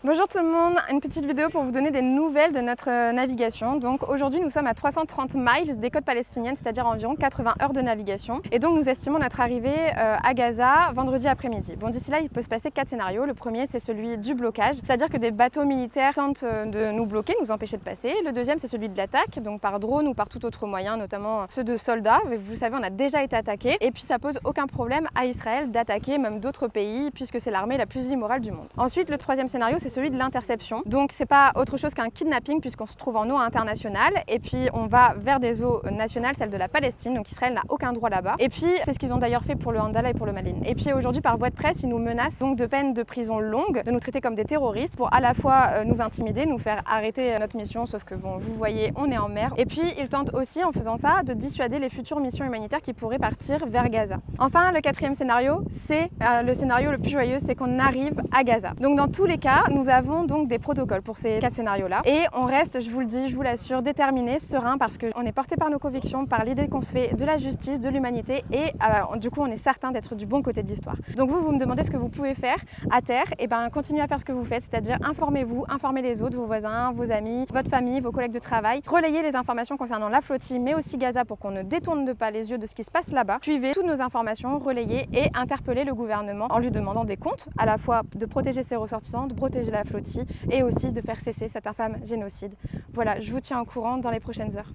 Bonjour tout le monde, une petite vidéo pour vous donner des nouvelles de notre navigation. Donc aujourd'hui nous sommes à 330 miles des côtes palestiniennes, c'est-à-dire environ 80 heures de navigation. Et donc nous estimons notre arrivée à Gaza vendredi après-midi. Bon, d'ici là il peut se passer 4 scénarios. Le premier c'est celui du blocage, c'est-à-dire que des bateaux militaires tentent de nous bloquer, nous empêcher de passer. Le deuxième c'est celui de l'attaque, donc par drone ou par tout autre moyen, notamment ceux de soldats. Vous savez, on a déjà été attaqué et puis ça pose aucun problème à Israël d'attaquer même d'autres pays puisque c'est l'armée la plus immorale du monde. Ensuite le troisième scénario c'est celui de l'interception. Donc c'est pas autre chose qu'un kidnapping puisqu'on se trouve en eau internationale et puis on va vers des eaux nationales, celles de la Palestine, donc Israël n'a aucun droit là-bas. Et puis c'est ce qu'ils ont d'ailleurs fait pour le Handala et pour le Malin. Et puis aujourd'hui par voie de presse ils nous menacent donc de peines de prison longues, de nous traiter comme des terroristes pour à la fois nous intimider, nous faire arrêter notre mission, sauf que bon vous voyez on est en mer. Et puis ils tentent aussi en faisant ça de dissuader les futures missions humanitaires qui pourraient partir vers Gaza. Enfin le quatrième scénario c'est le scénario le plus joyeux, c'est qu'on arrive à Gaza. Donc dans tous les cas nous avons donc des protocoles pour ces 4 scénarios là et on reste, je vous le dis, je vous l'assure, déterminé, serein parce qu'on est porté par nos convictions, par l'idée qu'on se fait de la justice, de l'humanité et du coup on est certain d'être du bon côté de l'histoire. Donc vous me demandez ce que vous pouvez faire à terre, et ben continuez à faire ce que vous faites, c'est-à-dire informez-vous, informez les autres, vos voisins, vos amis, votre famille, vos collègues de travail, relayez les informations concernant la flottille mais aussi Gaza pour qu'on ne détourne pas les yeux de ce qui se passe là-bas, suivez toutes nos informations, relayez et interpellez le gouvernement en lui demandant des comptes, à la fois de protéger ses ressortissants, de protéger la flottille et aussi de faire cesser cet infâme génocide. Voilà, je vous tiens au courant dans les prochaines heures.